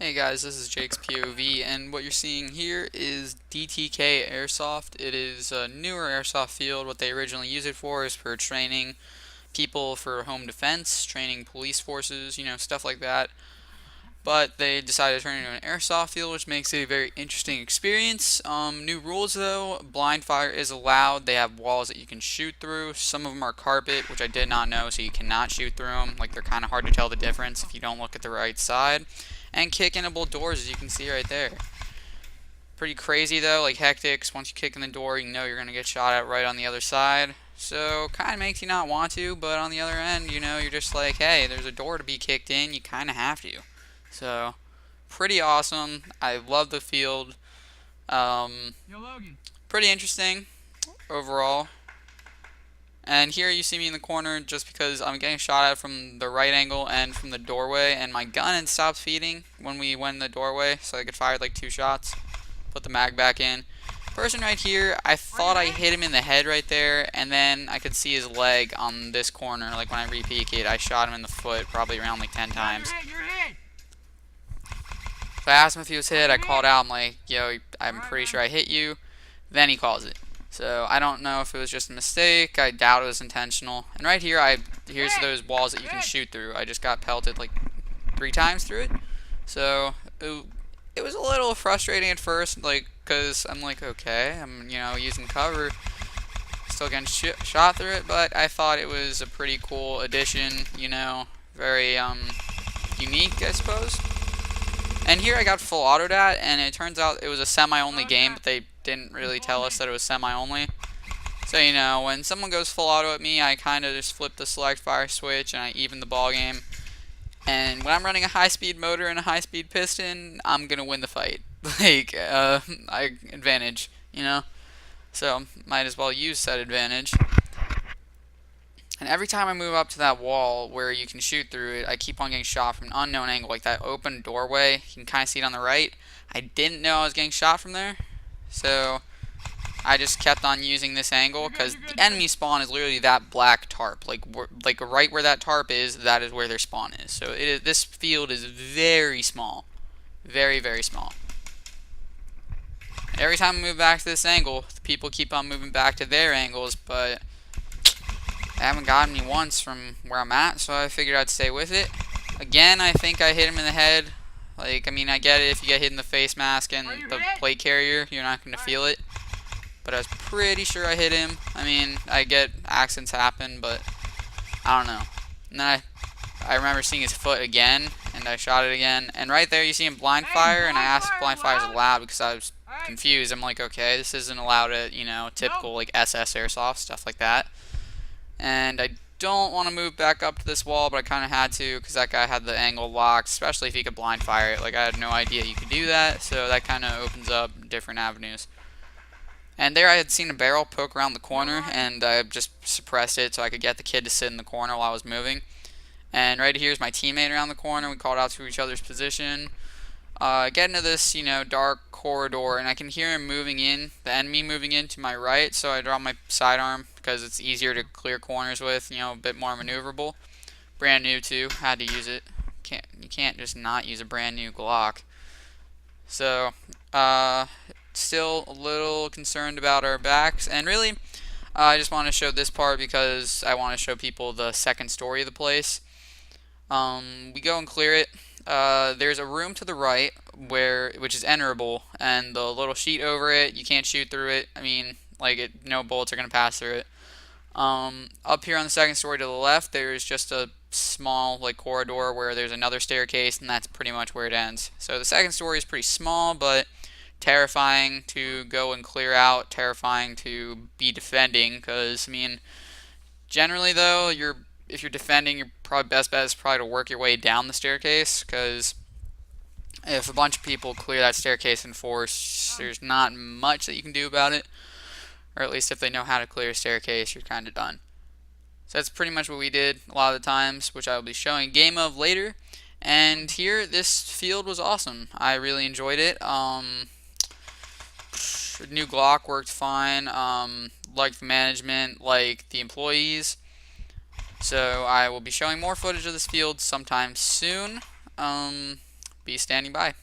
Hey guys, this is Jake's POV, and what you're seeing here is DTK Airsoft. It is a newer airsoft field. What they originally use it for is for training people for home defense, training police forces, stuff like that. But they decided to turn it into an airsoft field, which makes it a very interesting experience. New rules though, blind fire is allowed. They have walls that you can shoot through. Some of them are carpet, which I did not know, so you cannot shoot through them. Like, they're kind of hard to tell the difference if you don't look at the right side. And kick-inable doors, as you can see right there. Pretty crazy though, like hectics. Once you kick in the door, you know you're going to get shot at right on the other side. So, kind of makes you not want to, but on the other end, you're just like, hey, there's a door to be kicked in, you kind of have to. So, pretty awesome. I love the field. Pretty interesting overall. And here you see me in the corner just because I'm getting shot at from the right angle and from the doorway, and my gun had stopped feeding when we went in the doorway, so I could fire like 2 shots. Put the mag back in. Person right here, I thought I hit him in the head right there, and then I could see his leg on this corner. Like, when I re-peek it, I shot him in the foot probably around like 10 times. So I asked him if he was hit. I called out. I'm like, yo, I'm pretty sure I hit you. Then he calls it. So I don't know if it was just a mistake. I doubt it was intentional. And right here, here's those walls that you can shoot through. I just got pelted like 3 times through it. So it was a little frustrating at first, like, because I'm like, okay, I'm using cover, still getting shot through it. But I thought it was a pretty cool addition. Very unique, I suppose. And here I got full autoed at, and it turns out it was a semi-only game, but they didn't really tell us that it was semi-only. So, when someone goes full auto at me, I kind of just flip the select fire switch, and I even the ball game. And when I'm running a high-speed motor and a high-speed piston, I'm going to win the fight. Like, advantage, So, might as well use that advantage. And every time I move up to that wall where you can shoot through it, I keep on getting shot from an unknown angle, like that open doorway. You can kind of see it on the right. I didn't know I was getting shot from there, so I just kept on using this angle because the enemy spawn is literally that black tarp. Like right where that tarp is, that is where their spawn is. So this field is very small, very, very small. And every time I move back to this angle, the people keep on moving back to their angles, but I haven't gotten me once from where I'm at, so I figured I'd stay with it. Again, I think I hit him in the head. Like, I mean, I get it, if you get hit in the face mask and the plate carrier, you're not going to feel it. But I was pretty sure I hit him. I mean, I get accidents happen, but I don't know. And then I remember seeing his foot again, and I shot it again. And right there, you see him blind fire, and I asked if blind fire is allowed because I was confused. I'm like, okay, this isn't allowed at, typical, like, SS Airsoft, stuff like that. And I don't want to move back up to this wall, but I kind of had to because that guy had the angle locked, especially if he could blind fire it. Like, I had no idea you could do that, so that kind of opens up different avenues. And there I had seen a barrel poke around the corner, and I just suppressed it so I could get the kid to sit in the corner while I was moving. And right here is my teammate around the corner. We called out to each other's position. Get into this, dark corridor, and I can hear him moving in, the enemy moving in to my right, so I drop my sidearm because it's easier to clear corners with, a bit more maneuverable. Brand new too, had to use it. You can't just not use a brand new Glock. So, still a little concerned about our backs, and really, I just want to show this part because I want to show people the second story of the place. We go and clear it. There's a room to the right which is enterable, and the little sheet over it, you can't shoot through it. I mean, like, no bullets are gonna pass through it. Up here on the second story to the left, there's just a small corridor where there's another staircase, and that's pretty much where it ends. So the second story is pretty small, but terrifying to go and clear out, terrifying to be defending, because I mean, generally though, if you're defending, your probably best bet is probably to work your way down the staircase, because if a bunch of people clear that staircase in force, there's not much that you can do about it. Or at least if they know how to clear a staircase, you're kind of done. So that's pretty much what we did a lot of the times, which I will be showing game of later. And here, this field was awesome. I really enjoyed it. New Glock worked fine. Liked the management, liked the employees. So I will be showing more footage of this field sometime soon. be standing by.